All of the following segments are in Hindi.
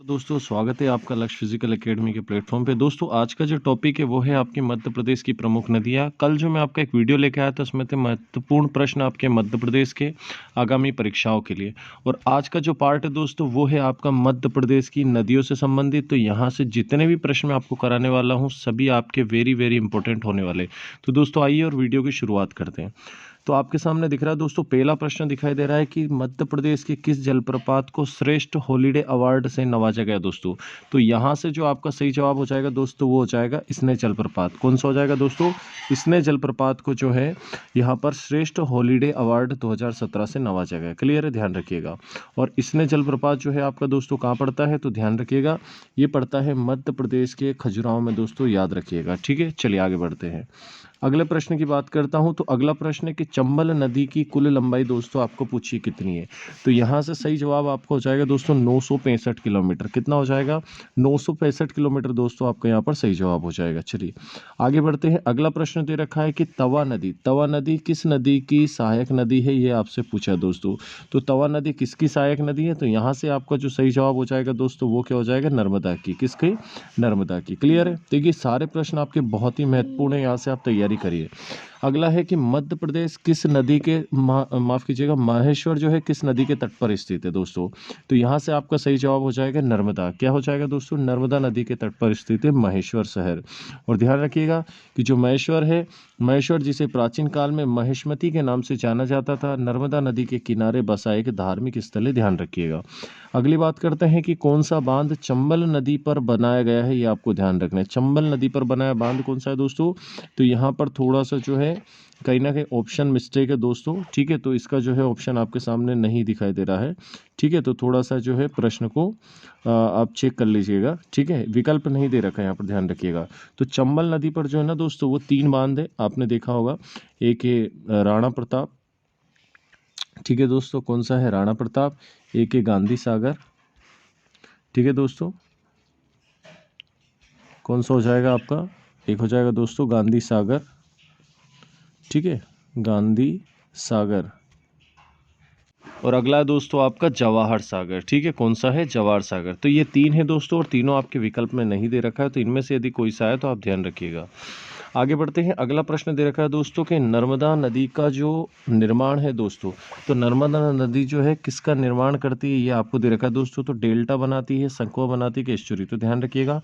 दोस्तों स्वागत है आपका लक्ष्य फिजिकल एकेडमी के प्लेटफॉर्म पे। दोस्तों आज का जो टॉपिक है वो है आपकी मध्य प्रदेश की प्रमुख नदियाँ। कल जो मैं आपका एक वीडियो लेके आया था उसमें थे महत्वपूर्ण प्रश्न आपके मध्य प्रदेश के आगामी परीक्षाओं के लिए। और आज का जो पार्ट है दोस्तों वो है आपका मध्य प्रदेश की नदियों से संबंधित। तो यहाँ से जितने भी प्रश्न मैं आपको कराने वाला हूँ सभी आपके वेरी वेरी इंपॉर्टेंट होने वाले। तो दोस्तों आइए और वीडियो की शुरुआत करते हैं। तो आपके सामने दिख रहा है दोस्तों, पहला प्रश्न दिखाई दे रहा है कि मध्य प्रदेश के किस जलप्रपात को श्रेष्ठ हॉलीडे अवार्ड से नवाजा गया दोस्तों। तो यहाँ से जो आपका सही जवाब हो जाएगा दोस्तों वो हो जाएगा इसने जलप्रपात। कौन सा हो जाएगा दोस्तों? इसने जलप्रपात को जो है यहाँ पर श्रेष्ठ हॉलीडे अवार्ड 2017 से नवाजा गया। क्लियर है, ध्यान रखिएगा। और इसने जलप्रपात जो है आपका दोस्तों कहाँ पड़ता है, तो ध्यान रखिएगा ये पड़ता है मध्य प्रदेश के खजुराहो में दोस्तों, याद रखिएगा। ठीक है, चलिए आगे बढ़ते हैं। अगले प्रश्न की बात करता हूं तो अगला प्रश्न है कि चंबल नदी की कुल लंबाई दोस्तों आपको पूछिए कितनी है। तो यहां से सही जवाब आपको हो जाएगा दोस्तों 965 किलोमीटर। कितना हो जाएगा? 965 किलोमीटर दोस्तों आपका यहां पर सही जवाब हो जाएगा। चलिए आगे बढ़ते हैं। अगला प्रश्न दे रखा है कि तवा नदी किस नदी की सहायक नदी है, ये आपसे पूछा दोस्तों। तो तवा नदी किसकी सहायक नदी है? तो यहाँ से आपका जो सही जवाब हो जाएगा दोस्तों वो क्या हो जाएगा? नर्मदा की। किसकी? नर्मदा की। क्लियर है? देखिए सारे प्रश्न आपके बहुत ही महत्वपूर्ण है, यहाँ से आप तैयारी करिए। अगला है कि मध्य प्रदेश किस नदी के माफ कीजिएगा माहेश्वर जो है किस नदी के तट पर स्थित है दोस्तों। तो यहाँ से आपका सही जवाब हो जाएगा नर्मदा। क्या हो जाएगा दोस्तों? नर्मदा नदी के तट पर स्थित है महेश्वर शहर। और ध्यान रखिएगा कि जो महेश्वर है, महेश्वर जिसे प्राचीन काल में महेशमती के नाम से जाना जाता था, नर्मदा नदी के किनारे बसा एक धार्मिक स्थल है, ध्यान रखिएगा। अगली बात करते हैं कि कौन सा बांध चंबल नदी पर बनाया गया है, ये आपको ध्यान रखना है। चंबल नदी पर बनाया बांध कौन सा है दोस्तों? तो यहाँ पर थोड़ा सा जो है कहीं ना कहीं ऑप्शन मिस्टेक है दोस्तों। ठीक है, तो इसका जो है ऑप्शन आपके सामने नहीं दिखाई दे रहा है। ठीक है, तो थोड़ा सा जो है प्रश्न को आप चेक कर लीजिएगा। ठीक है, विकल्प नहीं दे रखा है यहाँ पर, ध्यान रखिएगा। तो चंबल नदी पर जो है ना दोस्तों वो 3 बांध है, आपने देखा होगा। एक है राणा प्रताप। ठीक है दोस्तों, कौन सा है? राणा प्रताप। एक है गांधी सागर। ठीक है दोस्तों, कौन सा हो जाएगा आपका? एक हो जाएगा दोस्तों गांधी सागर। ठीक है, गांधी सागर। और अगला है दोस्तों आपका जवाहर सागर। ठीक है, कौन सा है? जवाहर सागर। तो ये 3 है दोस्तों और तीनों आपके विकल्प में नहीं दे रखा है, तो इनमें से यदि कोई सा है तो आप ध्यान रखिएगा। आगे बढ़ते हैं। अगला प्रश्न दे रखा है दोस्तों कि नर्मदा नदी का जो निर्माण है दोस्तों, तो नर्मदा नदी जो है किसका निर्माण करती है, ये आपको दे रखा है दोस्तों। तो डेल्टा बनाती है, संकुआ बनाती है कि एस्चुरी? तो ध्यान रखिएगा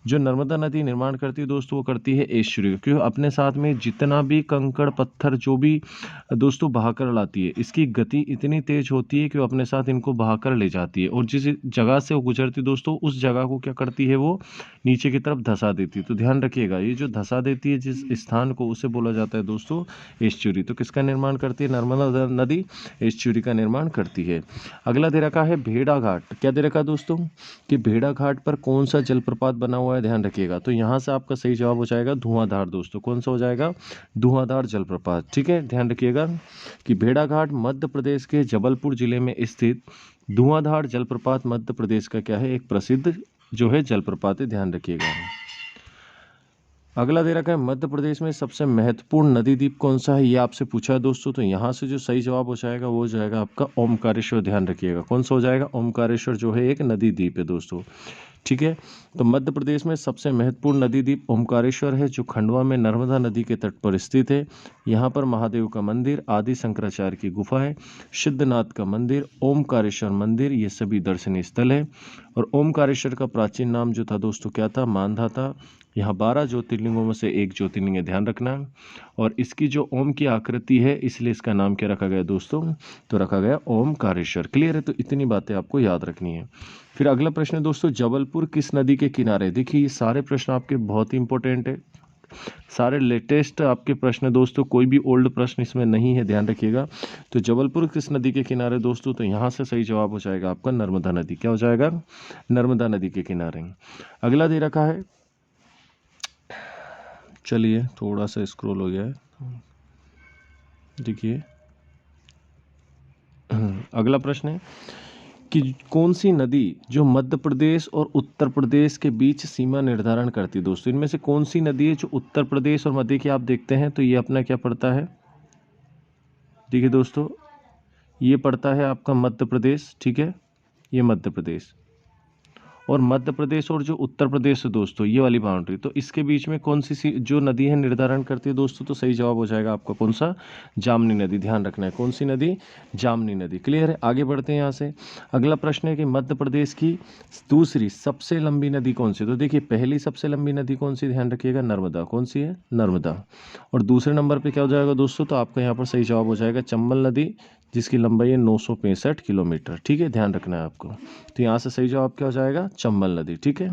जो नर्मदा नदी निर्माण करती है दोस्तों वो करती है एस्चुरी। क्यों? अपने साथ में जितना भी कंकड़ पत्थर जो भी दोस्तों बहाकर लाती है, इसकी गति इतनी तेज होती है कि वो अपने साथ इनको बहाकर ले जाती है। और जिस जगह से वो गुजरती है दोस्तों उस जगह को क्या करती है, वो नीचे की तरफ धसा देती है। तो ध्यान रखिएगा ये जो धसा देती है जिस स्थान को, उसे बोला जाता है दोस्तों एस्चुरी। तो किसका निर्माण करती है? नर्मदा नदी एस्चुरी का निर्माण करती है। अगला दे रखा है भेड़ा घाट। क्या दे रखा है दोस्तों? कि भेड़ा घाट पर कौन सा जलप्रपात बना हुआ है, ध्यान रखिएगा। तो यहाँ से आपका सही जवाब हो जाएगा धुआंधार दोस्तों। कौन सा हो जाएगा? धुआंधार जलप्रपात। ठीक है, ध्यान रखिएगा कि भेड़ाघाट मध्य प्रदेश के जबलपुर जिले में स्थित धुआंधार जलप्रपात मध्य प्रदेश का क्या है? एक प्रसिद्ध जो है जलप्रपात है, ध्यान रखिएगा। अगला दे रखा है मध्य प्रदेश में सबसे महत्वपूर्ण नदी द्वीप कौन सा है, ये आपसे पूछा है दोस्तों। तो यहाँ से जो सही जवाब हो जाएगा वो हो जाएगा आपका ओमकारेश्वर। ध्यान रखिएगा कौन सा हो जाएगा? ओमकारेश्वर जो है एक नदी द्वीप है दोस्तों। ठीक है, तो मध्य प्रदेश में सबसे महत्वपूर्ण नदी द्वीप ओमकारेश्वर है जो खंडवा में नर्मदा नदी के तट पर स्थित है। यहाँ पर महादेव का मंदिर, आदि शंकराचार्य की गुफा है, सिद्धनाथ का मंदिर, ओमकारेश्वर मंदिर, ये सभी दर्शनीय स्थल है। और ओमकारेश्वर का प्राचीन नाम जो था दोस्तों क्या था? मानधा था। यहाँ 12 ज्योतिर्लिंगों में से एक ज्योतिर्लिंग है, ध्यान रखना। और इसकी जो ओम की आकृति है इसलिए इसका नाम क्या रखा गया दोस्तों? तो रखा गया ओमकारेश्वर। क्लियर है? तो इतनी बातें आपको याद रखनी है। फिर अगला प्रश्न है दोस्तों जबलपुर किस नदी के किनारे? देखिए ये सारे प्रश्न आपके बहुत ही इंपॉर्टेंट है, सारे लेटेस्ट आपके प्रश्न है दोस्तों, कोई भी ओल्ड प्रश्न इसमें नहीं है, ध्यान रखिएगा। तो जबलपुर किस नदी के किनारे दोस्तों? तो यहाँ से सही जवाब हो जाएगा आपका नर्मदा नदी। क्या हो जाएगा? नर्मदा नदी के किनारे। अगला दे रखा है, चलिए थोड़ा सा स्क्रॉल हो गया है, देखिए अगला प्रश्न है कि कौन सी नदी जो मध्य प्रदेश और उत्तर प्रदेश के बीच सीमा निर्धारण करती है दोस्तों? इनमें से कौन सी नदी है जो उत्तर प्रदेश और मध्य की आप देखते हैं तो ये अपना क्या पड़ता है? देखिए दोस्तों ये पड़ता है आपका मध्य प्रदेश। ठीक है, ये मध्य प्रदेश। और मध्य प्रदेश और जो उत्तर प्रदेश है दोस्तों, ये वाली बाउंड्री, तो इसके बीच में कौन सी जो नदी है निर्धारण करती है दोस्तों, तो सही जवाब हो जाएगा आपका कौन सा, जामनी नदी। ध्यान रखना है, कौन सी नदी, जामनी नदी। क्लियर है, आगे बढ़ते हैं यहाँ से। अगला प्रश्न है कि मध्य प्रदेश की दूसरी सबसे लंबी नदी कौन सी। तो देखिए पहली सबसे लंबी नदी कौन सी, ध्यान रखिएगा, नर्मदा। कौन सी है, नर्मदा। और दूसरे नंबर पे क्या हो जाएगा दोस्तों, तो आपका यहाँ पर सही जवाब हो जाएगा चंबल नदी, जिसकी लंबाई है 965 किलोमीटर। ठीक है, ध्यान रखना है आपको। तो यहाँ से सही जवाब क्या हो जाएगा, चंबल नदी। ठीक है,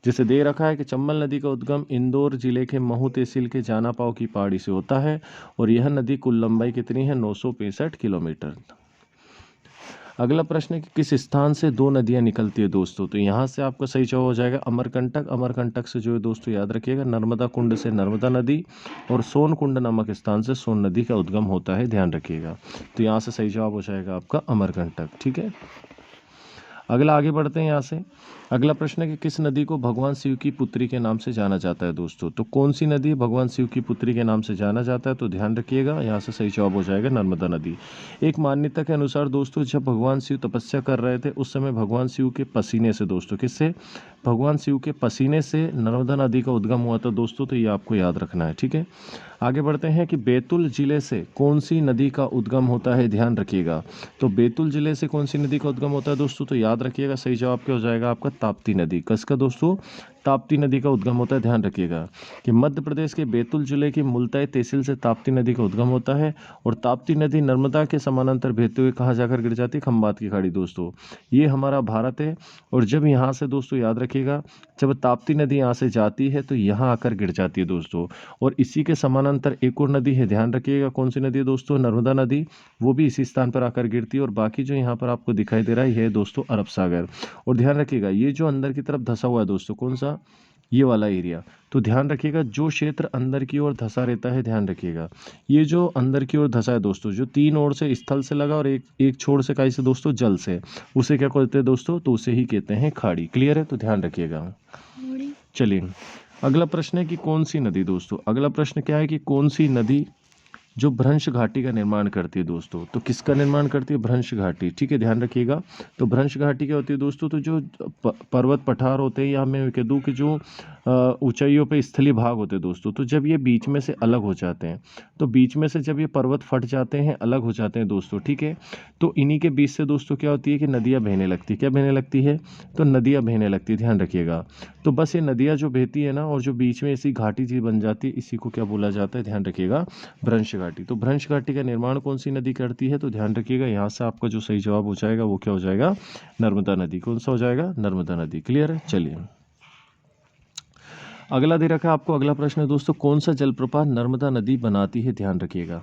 जिसे दे रखा है कि चंबल नदी का उद्गम इंदौर जिले के महू तहसील के जानापाव की पहाड़ी से होता है और यह नदी कुल लंबाई कितनी है, 965 किलोमीटर। अगला प्रश्न है कि किस स्थान से दो नदियां निकलती है दोस्तों। तो यहाँ से आपका सही जवाब हो जाएगा अमरकंटक। अमरकंटक से जो है दोस्तों याद रखिएगा, नर्मदा कुंड से नर्मदा नदी और सोन कुंड नामक स्थान से सोन नदी का उद्गम होता है, ध्यान रखिएगा। तो यहाँ से सही जवाब हो जाएगा आपका अमरकंटक। ठीक है, अगला आगे बढ़ते हैं यहाँ से। अगला प्रश्न है कि किस नदी को भगवान शिव की पुत्री के नाम से जाना जाता है दोस्तों। तो कौन सी नदी भगवान शिव की पुत्री के नाम से जाना जाता है, तो ध्यान रखिएगा, यहाँ से सही जवाब हो जाएगा नर्मदा नदी। एक मान्यता के अनुसार दोस्तों, जब भगवान शिव तपस्या कर रहे थे उस समय भगवान शिव के पसीने से दोस्तों, किससे, भगवान शिव के पसीने से नर्मदा नदी का उद्गम हुआ था दोस्तों। तो ये आपको याद रखना है। ठीक है, आगे बढ़ते हैं कि बैतूल जिले से कौन सी नदी का उद्गम होता है, ध्यान रखिएगा। तो बैतूल जिले से कौन सी नदी का उद्गम होता है दोस्तों, तो याद रखिएगा सही जवाब क्या हो जाएगा आपका, ताप्ती नदी। किसका दोस्तों, ताप्ती नदी का उद्गम होता है। ध्यान रखिएगा कि मध्य प्रदेश के बैतूल जिले की मुल्ताई तहसील से ताप्ती नदी का उद्गम होता है और ताप्ती नदी नर्मदा के समानांतर बहते हुए कहाँ जाकर गिर जाती है, खंबात की खाड़ी दोस्तों। ये हमारा भारत है और जब यहाँ से दोस्तों याद रखिएगा, जब ताप्ती नदी यहाँ से जाती है तो यहाँ आकर गिर जाती है दोस्तों। और इसी के समानांतर एक और नदी है, ध्यान रखिएगा कौन सी नदी है दोस्तों, नर्मदा नदी, वो भी इसी स्थान पर आकर गिरती है। और बाकी जो यहाँ पर आपको दिखाई दे रहा है ये दोस्तों अरब सागर। और ध्यान रखिएगा ये जो अंदर की तरफ धंसा हुआ है दोस्तों, कौन सा, ये वाला एरिया। तो ध्यान रखिएगा जो क्षेत्र अंदर की ओर धंसा रहता है, ध्यान रखिएगा ये जो अंदर की ओर धंसा है दोस्तों, जो तीन ओर से स्थल से लगा और एक छोर से काई से दोस्तों, जल से, उसे क्या कहते हैं दोस्तों, तो उसे ही कहते हैं खाड़ी। क्लियर है, तो ध्यान रखिएगा। चलिए अगला प्रश्न है कि कौन सी नदी दोस्तों, अगला प्रश्न क्या है कि कौन सी नदी जो भ्रंश घाटी का निर्माण करती है दोस्तों। तो किसका निर्माण करती है, भ्रंश घाटी। ठीक है, ध्यान रखिएगा। तो भ्रंश घाटी क्या होती है दोस्तों, तो जो पर्वत पठार होते हैं या मैं कह दूँ कि जो ऊंचाइयों पे स्थलीय भाग होते हैं दोस्तों, तो जब ये बीच में से अलग हो जाते हैं, तो बीच में से जब ये पर्वत फट जाते हैं, अलग हो जाते हैं दोस्तों, ठीक है, तो इन्हीं के बीच से दोस्तों क्या होती है कि नदियाँ बहने लगती है। क्या बहने लगती है, तो नदियाँ बहने लगती है, ध्यान रखिएगा। तो बस ये नदियाँ जो बहती है ना और जो बीच में ऐसी घाटी सी बन जाती है, इसी को क्या बोला जाता है, ध्यान रखिएगा, भ्रंश घाटी। तो भ्रंश घाटी का निर्माण कौन सी नदी करती है, तो ध्यान रखिएगा यहाँ से आपका जो सही जवाब हो जाएगा वो क्या हो जाएगा, नर्मदा नदी। कौन सा हो जाएगा, नर्मदा नदी। क्लियर है, चलिए अगला दे रखा है आपको। अगला प्रश्न है दोस्तों, कौन सा जलप्रपात नर्मदा नदी बनाती है, ध्यान रखिएगा।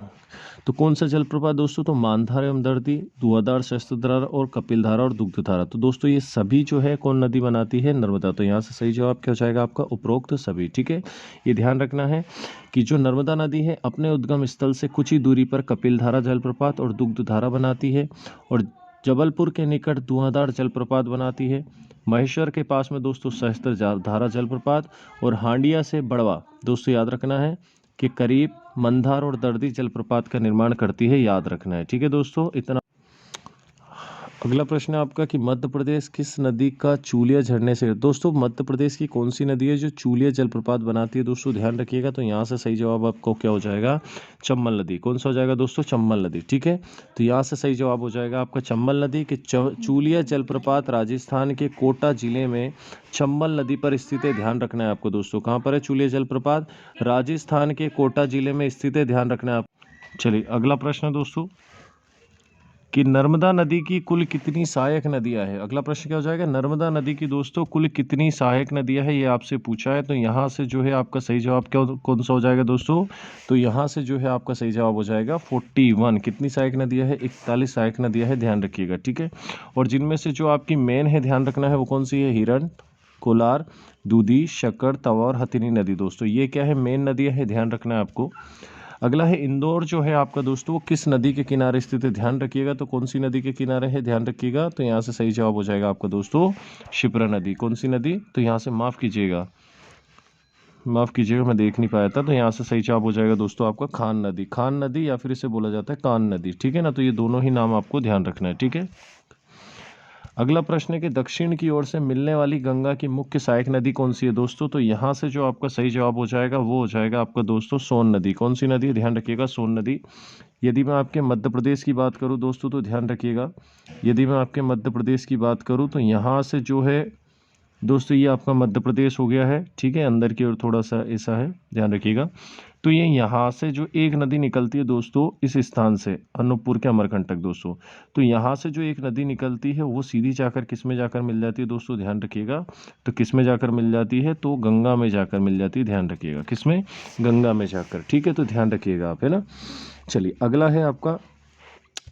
तो कौन सा जलप्रपात दोस्तों, तो मानधार एवं दर्दी, धुआंधार, शस्त्रधारा और कपिलधारा और दुग्धधारा। तो दोस्तों ये सभी जो है कौन नदी बनाती है, नर्मदा। तो यहाँ से सही जवाब क्या हो जाएगा आपका, उपरोक्त सभी। ठीक है, ये ध्यान रखना है कि जो नर्मदा नदी है अपने उद्गम स्थल से कुछ ही दूरी पर कपिलधारा जलप्रपात और दुग्धधारा बनाती है और जबलपुर के निकट धुआंधार जलप्रपात बनाती है। महेश्वर के पास में दोस्तों सहस्त्रधारा जलप्रपात और हांडिया से बड़वा दोस्तों याद रखना है कि करीब मंदार और दर्दी जलप्रपात का निर्माण करती है, याद रखना है। ठीक है दोस्तों, इतना। अगला प्रश्न है आपका कि मध्य प्रदेश किस नदी का चूलिया झरने से। दोस्तों मध्य प्रदेश की कौन सी नदी है जो चूलिया जलप्रपात बनाती है दोस्तों, ध्यान रखिएगा। तो यहाँ से सही जवाब आपको क्या हो जाएगा, चंबल नदी। कौन सा हो जाएगा दोस्तों, चंबल नदी। ठीक है, तो यहाँ से सही जवाब हो जाएगा आपका चंबल नदी कि चूलिया जलप्रपात राजस्थान के कोटा जिले में चंबल नदी पर स्थित है, ध्यान रखना है आपको दोस्तों। कहाँ पर है चूलिया जलप्रपात, राजस्थान के कोटा जिले में स्थित है, ध्यान रखना है आप। चलिए अगला प्रश्न दोस्तों कि नर्मदा नदी की कुल कितनी सहायक नदियां हैं। अगला प्रश्न क्या हो जाएगा, नर्मदा नदी की दोस्तों कुल कितनी सहायक नदियां हैं, ये आपसे पूछा है। तो यहाँ से जो है आपका सही जवाब क्या कौन सा हो जाएगा दोस्तों, तो यहाँ से जो है आपका सही जवाब हो जाएगा 41। कितनी सहायक नदियां है, 41 सहायक नदियां है, ध्यान रखिएगा। ठीक है, और जिनमें से जो आपकी मेन है ध्यान रखना है वो कौन सी है, हिरण, कोलार, दूधी, शक्कर, तवा और हथिनी नदी। दोस्तों ये क्या है, मेन नदियाँ है, ध्यान रखना है आपको। अगला है इंदौर जो है आपका दोस्तों वो किस नदी के किनारे स्थित है, ध्यान रखिएगा। तो कौन सी नदी के किनारे है, ध्यान रखिएगा। तो यहाँ से सही जवाब हो जाएगा आपका दोस्तों शिप्रा नदी। कौन सी नदी, तो यहाँ से माफ़ कीजिएगा मैं देख नहीं पाया था। तो यहाँ से सही जवाब हो जाएगा दोस्तों आपका खान नदी। खान नदी या फिर इसे बोला जाता है कान नदी। ठीक है ना, तो ये दोनों ही नाम आपको ध्यान रखना है। ठीक है, अगला प्रश्न है कि दक्षिण की ओर से मिलने वाली गंगा की मुख्य सहायक नदी कौन सी है दोस्तों? तो यहाँ से जो आपका सही जवाब हो जाएगा वो हो जाएगा आपका दोस्तों सोन नदी। कौन सी नदी? ध्यान रखिएगा, सोन नदी। यदि मैं आपके मध्य प्रदेश की बात करूँ दोस्तों तो ध्यान रखिएगा, यदि मैं आपके मध्य प्रदेश की बात करूँ तो यहाँ से जो है दोस्तों ये आपका मध्य प्रदेश हो गया है, ठीक है, अंदर की ओर थोड़ा सा ऐसा है, ध्यान रखिएगा। तो ये यहाँ से जो एक नदी निकलती है दोस्तों इस स्थान से, अनूपपुर के अमरकंटक दोस्तों, तो यहाँ से जो एक नदी निकलती है वो सीधी जाकर किस में जाकर मिल जाती है दोस्तों? ध्यान रखिएगा, तो किस में जाकर मिल जाती है? तो गंगा में जाकर मिल जाती है। ध्यान रखिएगा, किस में? गंगा में जाकर, ठीक है, तो ध्यान रखिएगा आप, है ना। चलिए अगला है आपका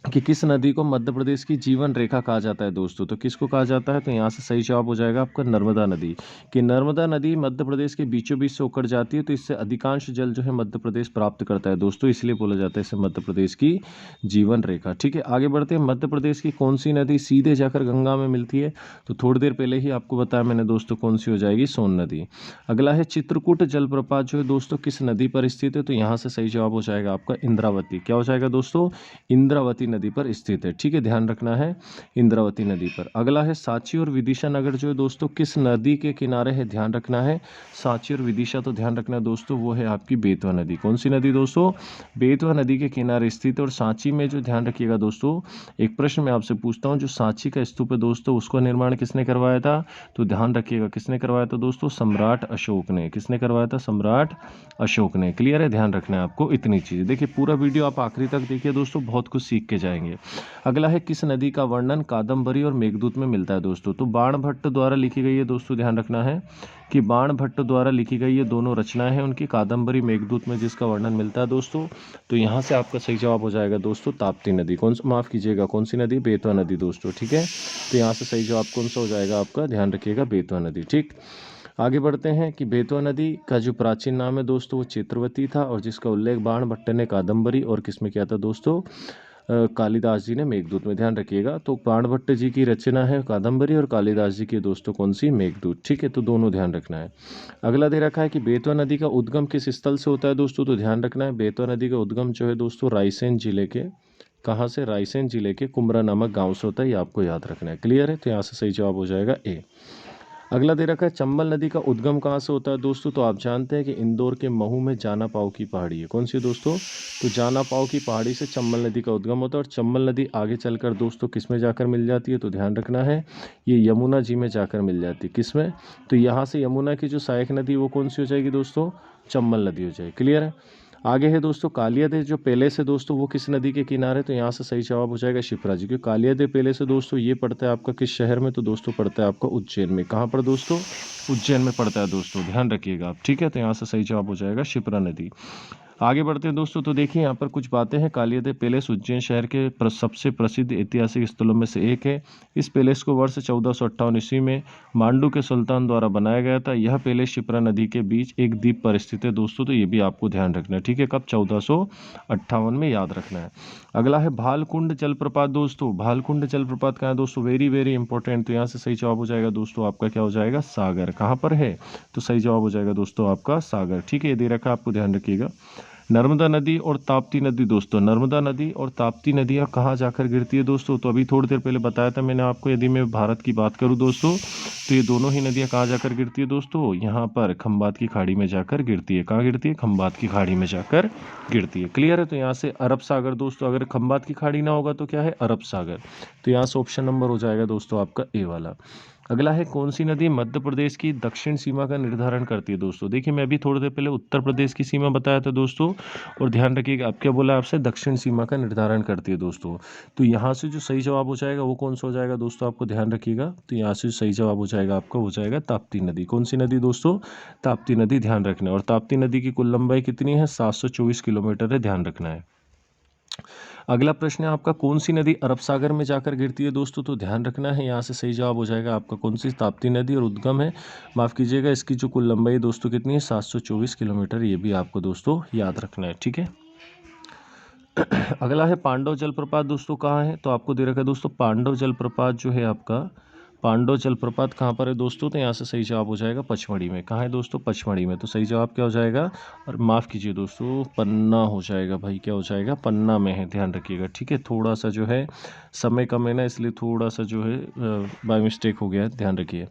कि किस नदी को मध्य प्रदेश की जीवन रेखा कहा जाता है दोस्तों? तो किसको कहा जाता है? तो यहाँ से सही जवाब हो जाएगा आपका नर्मदा नदी। कि नर्मदा नदी मध्य प्रदेश के बीचों बीच से होकर जाती है, तो इससे अधिकांश जल जो है मध्य प्रदेश प्राप्त करता है दोस्तों, इसलिए बोला जाता है इसे मध्य प्रदेश की जीवन रेखा। ठीक है, आगे बढ़ते हैं। मध्य प्रदेश की कौन सी नदी सीधे जाकर गंगा में मिलती है? तो थोड़ी देर पहले ही आपको बताया मैंने दोस्तों, कौन सी हो जाएगी? सोन नदी। अगला है चित्रकूट जलप्रपात जो है दोस्तों किस नदी पर स्थित है? तो यहाँ से सही जवाब हो जाएगा आपका इंद्रावती। क्या हो जाएगा दोस्तों? इंद्रावती नदी पर स्थित है। ठीक है, ध्यान रखना है, इंद्रावती नदी पर। अगला है सांची और विदिशा नगर जो है दोस्तों किस नदी के किनारे है? ध्यान रखना है, सांची और विदिशा, तो ध्यान रखना है दोस्तों वो है आपकी बेतवा नदी। कौन सी नदी दोस्तों? बेतवा नदी के किनारे स्थित है। और सांची में जो, ध्यान रखिएगा दोस्तों, एक प्रश्न मैं आपसे पूछता हूँ, जो सांची का स्तूप है दोस्तों उसका निर्माण किसने करवाया था? तो ध्यान रखिएगा, किसने करवाया था दोस्तों? सम्राट अशोक ने। किसने करवाया था? सम्राट अशोक ने। क्लियर है, ध्यान रखना है आपको इतनी चीज़। देखिए पूरा वीडियो आप आखिरी तक देखिए दोस्तों, बहुत कुछ सीख के जाएंगे। अगला है किस नदी का वर्णन कादम्बरी और मेघदूत में मिलता है दोस्तों? तो बाणभट्ट द्वारा लिखी गई है दोस्तों, ध्यान रखना है कि बाणभट्ट द्वारा लिखी गई ये दोनों रचनाएं हैं उनकी, कादम्बरी मेघदूत में जिसका वर्णन मिलता है दोस्तों। तो यहाँ से आपका सही जवाब हो जाएगा दोस्तों ताप्ती नदी। कौन सा, माफ कीजिएगा, कौन सी नदी? बेतवा नदी दोस्तों। ठीक है, तो यहाँ से सही जवाब कौन सा हो जाएगा आपका? ध्यान रखिएगा, बेतवा नदी। ठीक, आगे बढ़ते हैं कि बेतवा नदी का जो प्राचीन नाम है दोस्तों वो चित्रवती था, और जिसका उल्लेख बाणभट्ट ने कादम्बरी और किसमें किया था दोस्तों? कालिदास जी ने मेघदूत में। ध्यान रखिएगा, तो बाणभट्ट जी की रचना है कादम्बरी और कालिदास जी की दोस्तों कौन सी? मेघदूत। ठीक है, तो दोनों ध्यान रखना है। अगला दे रखा है कि बेतवा नदी का उद्गम किस स्थल से होता है दोस्तों? तो ध्यान रखना है, बेतवा नदी का उद्गम जो है दोस्तों रायसेन जिले के, कहाँ से? रायसेन जिले के कुमरा नामक गाँव से होता है, ये आपको याद रखना है। क्लियर है, तो यहाँ से सही जवाब हो जाएगा ए। अगला दे रखा है चंबल नदी का उद्गम कहाँ से होता है दोस्तों? तो आप जानते हैं कि इंदौर के महू में जाना पाव की पहाड़ी है। कौन सी दोस्तों? तो जाना पाव की पहाड़ी से चंबल नदी का उद्गम होता है। और चंबल नदी आगे चलकर दोस्तों किस में जाकर मिल जाती है? तो ध्यान रखना है, ये यमुना जी में जाकर मिल जाती है। किस में? तो यहाँ से यमुना की जो सहायक नदी वो कौन सी हो जाएगी दोस्तों? चंबल नदी हो जाएगी। क्लियर है। आगे है दोस्तों कालियादेव जो पैलेस है दोस्तों वो किस नदी के किनारे? तो यहाँ से सही जवाब हो जाएगा शिप्रा जी, क्योंकि कालियादेव पैलेस है दोस्तों ये पड़ता है आपका किस शहर में? तो दोस्तों पड़ता है आपका उज्जैन में। कहाँ पर दोस्तों? उज्जैन में पड़ता है दोस्तों, ध्यान रखिएगा आप। ठीक है, तो यहाँ से सही जवाब हो जाएगा शिप्रा नदी। आगे बढ़ते हैं दोस्तों, तो देखिए यहाँ पर कुछ बातें हैं। कालियादेव पैलेस उज्जैन शहर के सबसे प्रसिद्ध ऐतिहासिक स्थलों में से एक है। इस पैलेस को वर्ष 1458 ईस्वी में मांडू के सुल्तान द्वारा बनाया गया था। यह पैलेस शिप्रा नदी के बीच एक द्वीप पर स्थित है दोस्तों, तो ये भी आपको ध्यान रखना है। ठीक है, कब? 1458 में, याद रखना है। अगला है भालकुंड जलप्रपात दोस्तों। भालकुंड जलप्रपात कहाँ है दोस्तों? वेरी वेरी इंपॉर्टेंट, तो यहाँ से सही जवाब हो जाएगा दोस्तों आपका क्या हो जाएगा? सागर। कहाँ पर है? तो सही जवाब हो जाएगा दोस्तों आपका सागर। ठीक है, ये दे रखा है, आपको ध्यान रखिएगा। नर्मदा नदी और ताप्ती नदी दोस्तों, नर्मदा नदी और ताप्ती नदियाँ कहाँ जाकर गिरती है दोस्तों? तो अभी थोड़ी देर पहले बताया था मैंने आपको, यदि मैं भारत की बात करूँ दोस्तों तो ये दोनों ही नदियाँ कहाँ जाकर गिरती है दोस्तों? यहाँ पर खंबात की खाड़ी में जाकर गिरती है। कहाँ गिरती है? खंबात की खाड़ी में जाकर गिरती है। क्लियर है, तो यहाँ से अरब सागर दोस्तों, अगर खंबात की खाड़ी ना होगा तो क्या है? अरब सागर। तो यहाँ से ऑप्शन नंबर हो जाएगा दोस्तों आपका ए वाला। अगला है कौन सी नदी मध्य प्रदेश की दक्षिण सीमा का निर्धारण करती है दोस्तों? देखिए मैं अभी थोड़ी देर पहले उत्तर प्रदेश की सीमा बताया था दोस्तों, और ध्यान रखिएगा अब क्या बोला आपसे? दक्षिण सीमा का निर्धारण करती है दोस्तों। तो यहाँ से जो सही जवाब हो जाएगा वो कौन सा हो जाएगा दोस्तों? आपको ध्यान रखिएगा, तो यहाँ से सही जवाब हो जाएगा आपका हो जाएगा ताप्ती नदी। कौन सी नदी दोस्तों? ताप्ती नदी, ध्यान रखना है। और ताप्ती नदी की कुल लंबाई कितनी है? 724 किलोमीटर है, ध्यान रखना है। अगला प्रश्न है आपका, कौन सी नदी अरब सागर में जाकर गिरती है दोस्तों? तो ध्यान रखना है, यहाँ से सही जवाब हो जाएगा आपका कौन सी? ताप्ती नदी। और उद्गम है, माफ़ कीजिएगा, इसकी जो कुल लंबाई दोस्तों कितनी है? 724 किलोमीटर, ये भी आपको दोस्तों याद रखना है। ठीक है, अगला है पांडव जलप्रपात दोस्तों कहाँ है? तो आपको दे रखा है दोस्तों पांडव जलप्रपात जो है आपका पांडव जलप्रपात कहाँ पर है दोस्तों? तो यहाँ से सही जवाब हो जाएगा पचमढ़ी में। कहाँ है दोस्तों? पचमढ़ी में। तो सही जवाब क्या हो जाएगा? और माफ़ कीजिए दोस्तों, पन्ना हो जाएगा भाई। क्या हो जाएगा? पन्ना में है, ध्यान रखिएगा। ठीक है, थोड़ा सा जो है समय कम है ना, इसलिए थोड़ा सा जो है बाय मिस्टेक हो गया है, ध्यान रखिए।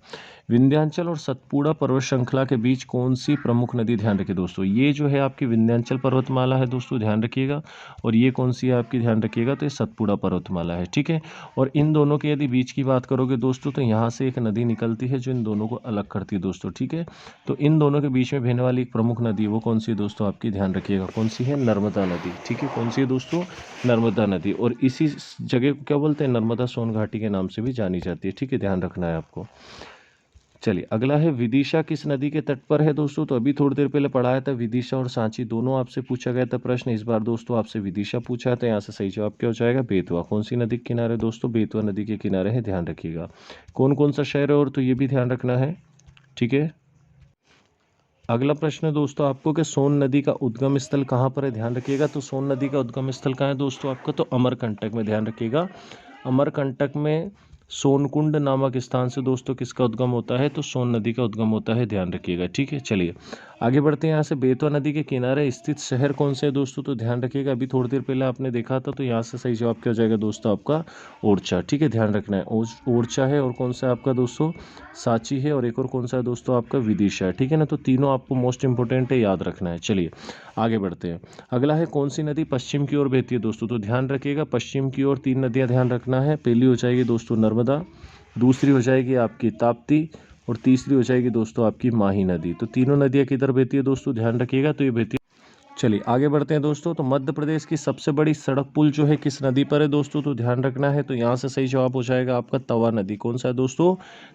विंध्याचल और सतपुड़ा पर्वत श्रृंखला के बीच कौन सी प्रमुख नदी? ध्यान रखिए दोस्तों, ये जो है आपकी विंध्याचल पर्वतमाला है दोस्तों, ध्यान रखिएगा। और ये कौन सी है आपकी? ध्यान रखिएगा, तो ये सतपुड़ा पर्वतमाला है। ठीक है, और इन दोनों के यदि बीच की बात करोगे दोस्तों, तो यहाँ से एक नदी निकलती है जो इन दोनों को अलग करती है दोस्तों। ठीक है, तो इन दोनों के बीच में बहने वाली एक प्रमुख नदी है, वो कौन सी है दोस्तों आपकी? ध्यान रखिएगा, कौन सी है? नर्मदा नदी। ठीक है, कौन सी है दोस्तों? नर्मदा नदी। और इसी जगह को क्या बोलते हैं? नर्मदा सोन घाटी के नाम से भी जानी जाती है। ठीक है, ध्यान रखना है आपको। चलिए, अगला है विदिशा किस नदी के तट पर है दोस्तों? तो अभी थोड़ी देर पहले पढ़ाया था, विदिशा और सांची दोनों आपसे पूछा गया था प्रश्न। इस बार दोस्तों आपसे विदिशा पूछा था। यहाँ से सही जवाब क्या हो जाएगा? बेतवा। कौन सी नदी के किनारे दोस्तों? बेतवा नदी के किनारे है, ध्यान रखिएगा। कौन कौन सा शहर है और, तो ये भी ध्यान रखना है। ठीक है, अगला प्रश्न है दोस्तों आपको कि सोन नदी का उद्गम स्थल कहाँ पर है? ध्यान रखिएगा। तो सोन नदी का उद्गम स्थल कहाँ है दोस्तों आपका? तो अमरकंटक में, ध्यान रखिएगा। अमरकंटक में सोनकुंड नामक स्थान से दोस्तों किसका उद्गम होता है? तो सोन नदी का उद्गम होता है, ध्यान रखिएगा। ठीक है, चलिए आगे बढ़ते हैं। यहाँ से बेतवा नदी के किनारे स्थित शहर कौन से है दोस्तों? तो ध्यान रखिएगा, अभी थोड़ी देर पहले आपने देखा था, तो यहाँ से सही जवाब क्या हो जाएगा दोस्तों आपका? ओरछा। ठीक है, ध्यान रखना है, ओरछा है। और कौन सा है आपका दोस्तों? सांची है। और एक और कौन सा है दोस्तों आपका? विदिशा है। ठीक है ना, तो तीनों आपको मोस्ट इंपॉर्टेंट है, याद रखना है। चलिए आगे बढ़ते हैं। अगला है कौन सी नदी पश्चिम की ओर बहती है दोस्तों? तो ध्यान रखिएगा, पश्चिम की ओर 3 नदियाँ ध्यान रखना है। पहली हो जाएगी दोस्तों नर्मदा, दूसरी हो जाएगी आपकी ताप्ती, और तीसरी हो जाएगी दोस्तों आपकी माही नदी। तो तीनों नदियाँ किधर बहती है दोस्तों? ध्यान रखिएगा, तो ये बहती है। चलिए आगे बढ़ते हैं दोस्तों। तो मध्य प्रदेश की सबसे बड़ी सड़क पुल जो है किस नदी पर है दोस्तों? तो ध्यान रखना है, तो यहाँ से सही जवाब हो जाएगा आपका तवा नदी। कौन सा है दोस्तों?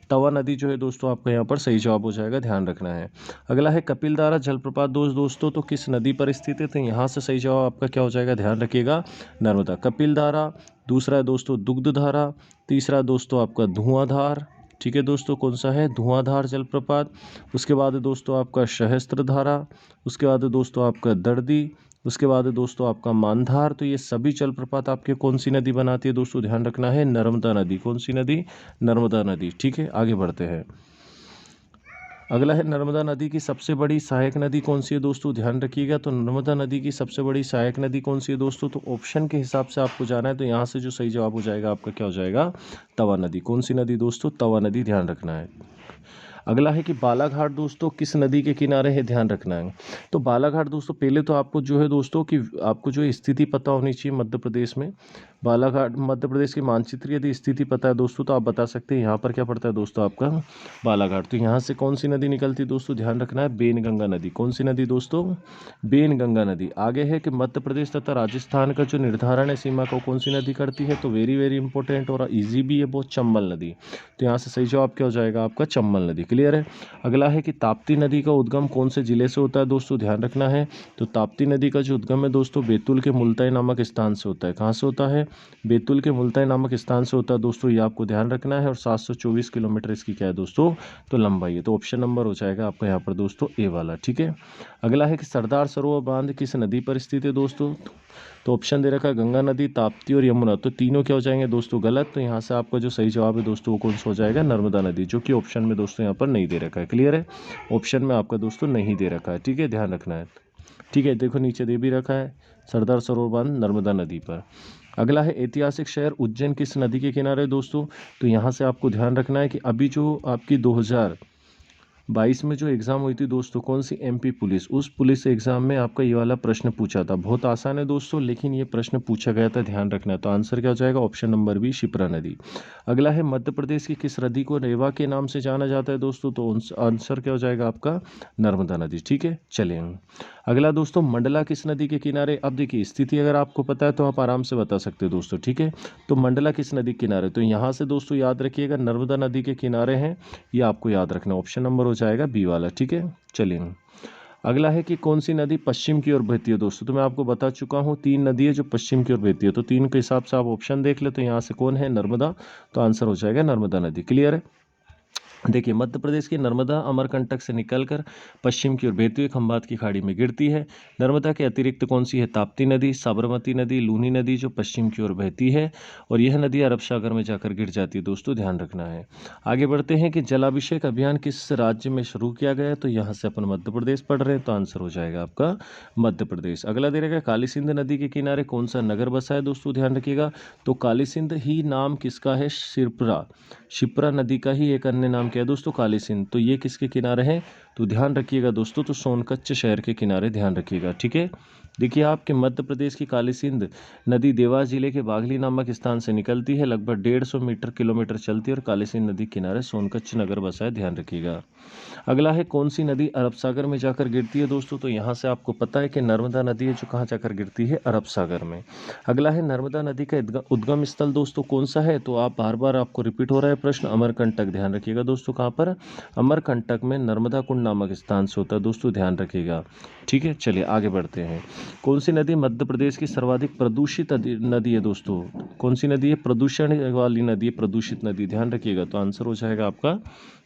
तवा नदी जो है दोस्तों आपका यहाँ पर सही जवाब हो जाएगा, ध्यान रखना है। अगला है कपिलधारा जलप्रपात दोस्तों, तो किस नदी पर स्थित है? तो यहाँ से सही जवाब आपका क्या हो जाएगा? ध्यान रखिएगा, नर्मदा। कपिलधारा, दूसरा है दोस्तों दुग्धधारा, तीसरा दोस्तों आपका धुआंधार। ठीक है दोस्तों, कौन सा है? धुआंधार जलप्रपात। उसके बाद है दोस्तों आपका सहस्त्रधारा, उसके बाद है दोस्तों आपका दर्दी, उसके बाद है दोस्तों आपका मानधार। तो ये सभी जलप्रपात आपके कौन सी नदी बनाती है दोस्तों? ध्यान रखना है, नर्मदा नदी। कौन सी नदी? नर्मदा नदी। ठीक है, आगे बढ़ते हैं। अगला है नर्मदा नदी की सबसे बड़ी सहायक नदी कौन सी है दोस्तों? ध्यान रखिएगा, तो नर्मदा नदी की सबसे बड़ी सहायक नदी कौन सी है दोस्तों? तो ऑप्शन के हिसाब से आपको जाना है, तो यहाँ से जो सही जवाब हो जाएगा आपका क्या हो जाएगा? तवा नदी। कौन सी नदी दोस्तों? तवा नदी, ध्यान रखना है। अगला है कि बालाघाट दोस्तों किस नदी के किनारे है? ध्यान रखना है। तो बालाघाट दोस्तों, पहले तो आपको जो है दोस्तों कि आपको जो स्थिति पता होनी चाहिए मध्य प्रदेश में। बालाघाट मध्य प्रदेश के मानचित्र यदि स्थिति पता है दोस्तों, तो आप बता सकते हैं यहाँ पर क्या पड़ता है दोस्तों आपका? बालाघाट। तो यहाँ से कौन सी नदी निकलती है दोस्तों? ध्यान रखना है, बेनगंगा नदी। कौन सी नदी दोस्तों? बेनगंगा नदी। आगे है कि मध्य प्रदेश तथा राजस्थान का जो निर्धारण है सीमा को कौन सी नदी करती है? तो वेरी वेरी इंपॉर्टेंट और ईजी भी है बहुत, चंबल नदी। तो यहाँ से सही जवाब क्या हो जाएगा आपका? चंबल नदी। क्लियर है। अगला है कि ताप्ती नदी का उद्गम कौन से जिले से होता है दोस्तों? ध्यान रखना है। तो ताप्ती नदी का जो उद्गम है दोस्तों बैतूल के मुल्ताई नामक स्थान से होता है। कहाँ से होता है? बैतूल के मुल्ताई नामक स्थान से होता है दोस्तों, ये आपको ध्यान रखना है। और 724 किलोमीटर इसकी क्या है दोस्तों? तो लंबाई है। तो ऑप्शन नंबर हो जाएगा आपका यहाँ पर दोस्तों ए वाला। ठीक है, अगला है कि सरदार सरोवर बांध किस नदी पर स्थित है दोस्तों? तो ऑप्शन दे रखा है गंगा नदी, ताप्ती और यमुना। तो तीनों क्या हो जाएंगे दोस्तों? गलत। तो यहाँ से आपका जो सही जवाब है दोस्तों वो कौन सा हो जाएगा? नर्मदा नदी, जो कि ऑप्शन में दोस्तों यहाँ पर नहीं दे रखा है। क्लियर है, ऑप्शन में आपका दोस्तों नहीं दे रखा है। ठीक है, ध्यान रखना है। ठीक है, देखो नीचे दे भी रखा है सरदार सरोवर बांध नर्मदा नदी पर। अगला है ऐतिहासिक शहर उज्जैन किस नदी के किनारे है दोस्तों? तो यहाँ से आपको ध्यान रखना है कि अभी जो आपकी 2022 में जो एग्ज़ाम हुई थी दोस्तों, कौन सी? MP police. उस पुलिस एग्ज़ाम में आपका ये वाला प्रश्न पूछा था। बहुत आसान है दोस्तों, लेकिन ये प्रश्न पूछा गया था, ध्यान रखना है। तो आंसर क्या हो जाएगा? ऑप्शन नंबर बी, शिप्रा नदी। अगला है मध्य प्रदेश की किस नदी को रेवा के नाम से जाना जाता है दोस्तों? तो आंसर क्या हो जाएगा आपका? नर्मदा नदी। ठीक है, चलिए अगला दोस्तों, मंडला किस नदी के किनारे? अब देखिए स्थिति अगर आपको पता है तो आप आराम से बता सकते हो दोस्तों। ठीक है, तो मंडला किस नदी के किनारे? तो यहाँ से दोस्तों याद रखिएगा नर्मदा नदी के किनारे हैं, ये आपको याद रखना। ऑप्शन नंबर हो जाएगा बी वाला। ठीक है, चलिए अगला है कि कौन सी नदी पश्चिम की ओर बहती है दोस्तों? तो मैं आपको बता चुका हूँ 3 नदी है जो पश्चिम की ओर बहती है। तो 3 के हिसाब से आप ऑप्शन देख ले, तो यहाँ से कौन है? नर्मदा। तो आंसर हो जाएगा नर्मदा नदी। क्लियर है। देखिए, मध्य प्रदेश की नर्मदा अमरकंटक से निकलकर पश्चिम की ओर बहती हुई खंबात की खाड़ी में गिरती है। नर्मदा के अतिरिक्त कौन सी है? ताप्ती नदी, साबरमती नदी, लूनी नदी जो पश्चिम की ओर बहती है, और यह नदी अरब सागर में जाकर गिर जाती है। दोस्तों ध्यान रखना है। आगे बढ़ते हैं कि जलाभिषेक अभियान किस राज्य में शुरू किया गया है? तो यहाँ से अपन मध्य प्रदेश पढ़ रहे हैं, तो आंसर हो जाएगा आपका मध्य प्रदेश। अगला दे रहेगा, काली सिंध नदी के किनारे कौन सा नगर बसा है? दोस्तों ध्यान रखिएगा, तो काली सिंध ही नाम किसका है? शिप्रा नदी का ही एक अन्य नाम क्या है दोस्तों? काली सिंध। तो ये किसके किनारे है? तो ध्यान रखिएगा दोस्तों, तो सोनकच्छ शहर के किनारे ध्यान रखिएगा, ठीक है। देखिए, आपके मध्य प्रदेश की काली सिंध नदी देवास जिले के बागली नामक स्थान से निकलती है, लगभग 150 किलोमीटर चलती है और काली सिंध नदी किनारे सोनकच्छ नगर बसा है, ध्यान रखिएगा। अगला है, कौन सी नदी अरब सागर में जाकर गिरती है? दोस्तों तो यहाँ से आपको पता है कि नर्मदा नदी है जो कहाँ जाकर गिरती है? अरब सागर में। अगला है, नर्मदा नदी का उद्गम स्थल दोस्तों कौन सा है? तो आप बार बार आपको रिपीट हो रहा है प्रश्न, अमरकंटक। ध्यान रखिएगा दोस्तों, कहाँ पर? अमरकंटक में नर्मदा कुंड नामक स्थान से होता है दोस्तों, ध्यान रखिएगा, ठीक है। चलिए आगे बढ़ते हैं। कौन सी नदी मध्य प्रदेश की सर्वाधिक प्रदूषित नदी है? दोस्तों कौन सी नदी है? प्रदूषण वाली नदी है, प्रदूषित नदी, ध्यान रखिएगा। तो आंसर हो जाएगा आपका,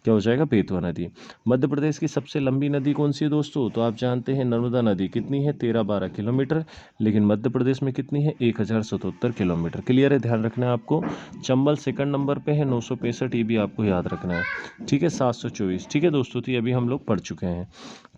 क्या हो जाएगा? बेतवा नदी। मध्य प्रदेश की सबसे लंबी नदी कौन सी है दोस्तों? तो आप जानते हैं नर्मदा नदी कितनी है? 13-12 किलोमीटर, लेकिन मध्य प्रदेश में कितनी है? 1077 किलोमीटर। क्लियर है, ध्यान रखना है आपको। चंबल सेकंड नंबर पे है, 965, ये भी आपको याद रखना है, ठीक है। 724, ठीक है दोस्तों, तो ये अभी हम लोग पढ़ चुके हैं।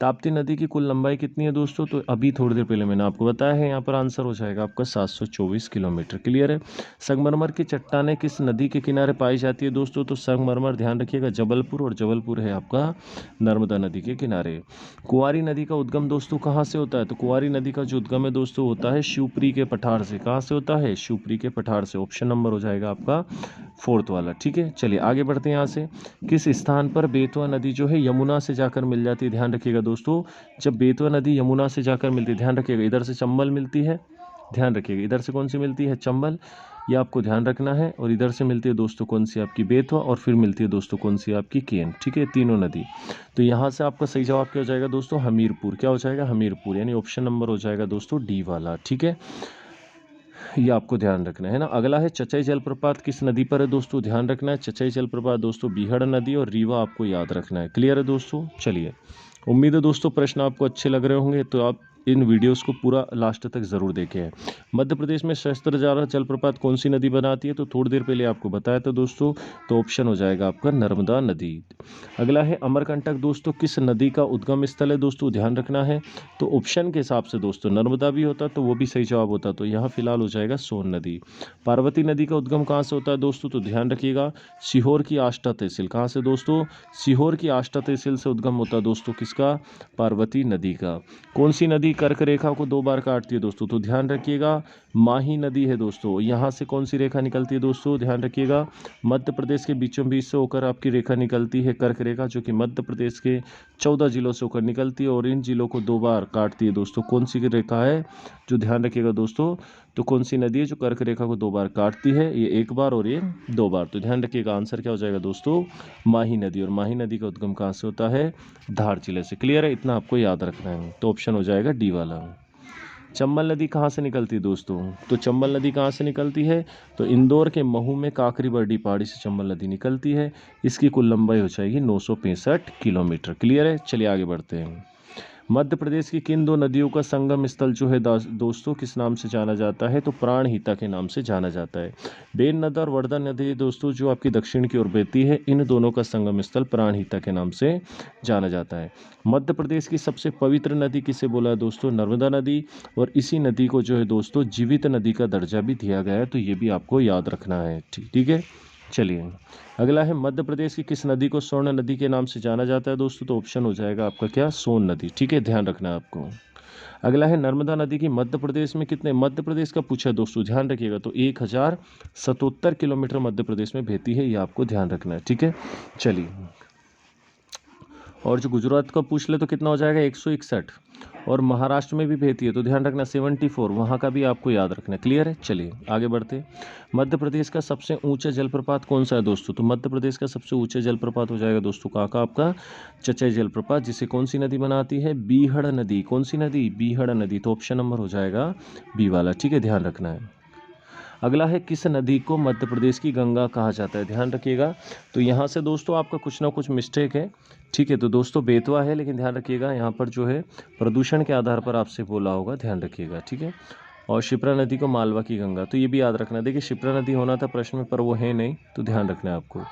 ताप्ती नदी की कुल लंबाई कितनी है दोस्तों? तो अभी थोड़ी देर पहले मैंने आपको बताया है, यहाँ पर आंसर हो जाएगा आपका 724 किलोमीटर। क्लियर है। संगमरमर की चट्टानें किस नदी के किनारे पाई जाती है दोस्तों? तो संगमरमर ध्यान रखिएगा जबलपुर, और जबलपुर है आपका नर्मदा नदी के किनारे। कुंवारी नदी का उद्गम दोस्तों कहाँ से होता है? तो कुंवारी नदी का जो उद्गम है दोस्तों होता है शिवपुरी के पठार से। कहाँ से होता है? शिवपुरी के पठार से। ऑप्शन नंबर हो जाएगा आपका 4th वाला, ठीक है। चलिए आगे बढ़ते हैं यहाँ से। किस स्थान पर बेतवा नदी जो है यमुना से जाकर मिल जाती है? ध्यान रखिएगा दोस्तों, जब बेतवा नदी यमुना से जाकर मिलती है, ध्यान रखिएगा, इधर से चंबल मिलती है, ध्यान रखिएगा, इधर से कौन सी मिलती है? चंबल, ये आपको ध्यान रखना है। और इधर से मिलती है दोस्तों कौन सी? आपकी बेतवा, और फिर मिलती है दोस्तों कौन सी? आपकी केन, ठीक है, तीनों नदी। तो यहाँ से आपका सही जवाब क्या हो जाएगा दोस्तों? हमीरपुर। क्या हो जाएगा? हमीरपुर, यानी ऑप्शन नंबर हो जाएगा दोस्तों डी वाला, ठीक है। ये आपको ध्यान रखना है ना। अगला है, चचई जलप्रपात किस नदी पर है दोस्तों? ध्यान रखना है, चचई जलप्रपात दोस्तों बीहड़ नदी और रीवा आपको याद रखना है। क्लियर है दोस्तों। चलिए, उम्मीद है दोस्तों प्रश्न आपको अच्छे लग रहे होंगे, तो आप इन वीडियोस को पूरा लास्ट तक ज़रूर देखें। मध्य प्रदेश में शस्त्रजारा जलप्रपात कौन सी नदी बनाती है? तो थोड़ी देर पहले आपको बताया था दोस्तों, तो ऑप्शन हो जाएगा आपका नर्मदा नदी। अगला है, अमरकंटक दोस्तों किस नदी का उद्गम स्थल है दोस्तों? ध्यान रखना है। तो ऑप्शन के हिसाब से दोस्तों नर्मदा भी होता तो वो भी सही जवाब होता, तो यहाँ फिलहाल हो जाएगा सोन नदी। पार्वती नदी का उद्गम कहाँ से होता है दोस्तों? तो ध्यान रखिएगा, सीहोर की आष्टा तहसील। कहाँ से दोस्तों? सीहोर की आष्टा तहसील से उद्गम होता है दोस्तों किसका? पार्वती नदी का। कौन सी नदी कर्क रेखा को 2 बार काटती है दोस्तों? तो ध्यान रखिएगा, माही नदी है दोस्तों। यहाँ से कौन सी रेखा निकलती है दोस्तों? ध्यान रखिएगा, मध्य प्रदेश के बीचों बीच से होकर आपकी रेखा निकलती है कर्क रेखा, जो कि मध्य प्रदेश के 14 जिलों से होकर निकलती है और इन जिलों को 2 बार काटती है दोस्तों। कौन सी रेखा है जो, ध्यान रखिएगा दोस्तों, तो कौन सी नदी है जो कर्क रेखा को 2 बार काटती है? ये 1 बार और ये 2 बार। तो ध्यान रखिएगा, आंसर क्या हो जाएगा दोस्तों? माही नदी। और माही नदी का उद्गम कहाँ से होता है? धार जिले से। क्लियर है, इतना आपको याद रखना है, तो ऑप्शन हो जाएगा डी वाला। चंबल नदी कहाँ से निकलती है दोस्तों? तो चंबल नदी कहाँ से निकलती है? तो इंदौर के महू में काकरी बर्डी पहाड़ी से चंबल नदी निकलती है। इसकी कुल लंबाई हो जाएगी 965 किलोमीटर। क्लियर है। चलिए आगे बढ़ते हैं। मध्य प्रदेश की किन 2 नदियों का संगम स्थल जो है दोस्तों किस नाम से जाना जाता है? तो प्राणहिता के नाम से जाना जाता है। बेन नदी और वर्धा नदी दोस्तों जो आपकी दक्षिण की ओर बहती है, इन दोनों का संगम स्थल प्राणहिता के नाम से जाना जाता है। मध्य प्रदेश की सबसे पवित्र नदी किसे बोला है दोस्तों? नर्मदा नदी। और इसी नदी को जो है दोस्तों जीवित नदी का दर्जा भी दिया गया है, तो ये भी आपको याद रखना है, ठीक है। चलिए अगला है, मध्य प्रदेश की किस नदी को स्वर्ण नदी के नाम से जाना जाता है दोस्तों? तो ऑप्शन हो जाएगा आपका क्या? सोन नदी, ठीक है, ध्यान रखना है आपको। अगला है, नर्मदा नदी की मध्य प्रदेश में कितने, मध्य प्रदेश का पूछा है दोस्तों, ध्यान रखिएगा, तो 1077 किलोमीटर मध्य प्रदेश में बहती है, ये आपको ध्यान रखना है, ठीक है। चलिए, और जो गुजरात का पूछ ले तो कितना हो जाएगा? 161। और महाराष्ट्र में भी बहती है तो ध्यान रखना 74, वहाँ का भी आपको याद रखना। क्लियर है। चलिए आगे बढ़ते। मध्य प्रदेश का सबसे ऊंचा जलप्रपात कौन सा है दोस्तों? तो मध्य प्रदेश का सबसे ऊंचा जलप्रपात हो जाएगा दोस्तों कहाँ का? आपका चचई जलप्रपात, जिसे कौन सी नदी बनाती है? बीहड़ नदी। कौन सी नदी? बीहड़ नदी। तो ऑप्शन नंबर हो जाएगा बी वाला, ठीक है, ध्यान रखना है। अगला है किस नदी को मध्य प्रदेश की गंगा कहा जाता है, ध्यान रखिएगा। तो यहाँ से दोस्तों आपका कुछ ना कुछ मिस्टेक है, ठीक है। तो दोस्तों बेतवा है, लेकिन ध्यान रखिएगा यहाँ पर जो है प्रदूषण के आधार पर आपसे बोला होगा, ध्यान रखिएगा, ठीक है। और शिप्रा नदी को मालवा की गंगा, तो ये भी याद रखना। देखिए शिप्रा नदी होना था प्रश्न में, पर वो है नहीं, तो ध्यान रखना है आपको।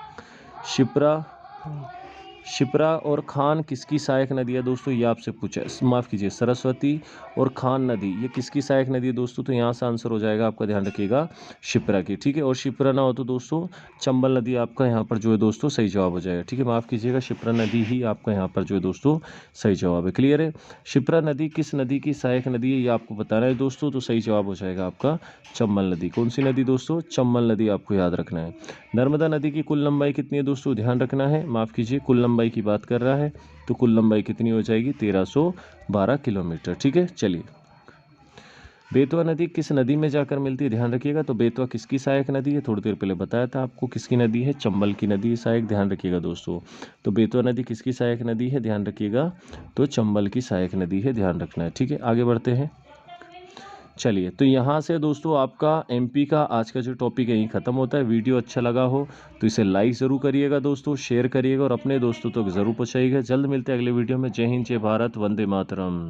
शिप्रा और खान किसकी सहायक नदी है दोस्तों, ये आपसे पूछा है, माफ़ कीजिए, सरस्वती और खान नदी ये किसकी सहायक नदी है दोस्तों, तो यहाँ से आंसर हो जाएगा आपका, ध्यान रखिएगा, शिप्रा की, ठीक है। और शिप्रा ना हो तो दोस्तों चंबल नदी आपका यहाँ पर जो है दोस्तों सही जवाब हो जाएगा, ठीक है। माफ़ कीजिएगा, शिप्रा नदी ही आपका यहाँ पर जो है दोस्तों सही जवाब है। क्लियर है। शिप्रा नदी किस नदी की सहायक नदी है, ये आपको बताना है दोस्तों, तो सही जवाब हो जाएगा आपका चंबल नदी। कौन सी नदी दोस्तों, चंबल नदी आपको याद रखना है। नर्मदा नदी की कुल लंबाई कितनी है दोस्तों, ध्यान रखना है, माफ़ कीजिए, कुल लंबाई की बात कर रहा है, तो कुल लंबाई कितनी हो जाएगी, 1312 किलोमीटर, ठीक है। चलिए, बेतवा नदी किस नदी में जाकर मिलती है, ध्यान रखिएगा। तो बेतवा किसकी सहायक नदी है, थोड़ी देर पहले बताया था आपको किसकी नदी है, चंबल की नदी सहायक, ध्यान रखिएगा दोस्तों। तो बेतवा नदी किसकी सहायक नदी है, ध्यान रखिएगा, तो चंबल की सहायक नदी है, ध्यान रखना है, ठीक है। आगे बढ़ते हैं। चलिए, तो यहाँ से दोस्तों आपका एमपी का आज का जो टॉपिक है यहीं ख़त्म होता है। वीडियो अच्छा लगा हो तो इसे लाइक ज़रूर करिएगा दोस्तों, शेयर करिएगा और अपने दोस्तों तक ज़रूर पहुँचाइएगा। जल्द मिलते हैं अगले वीडियो में। जय हिंद, जय भारत, वंदे मातरम।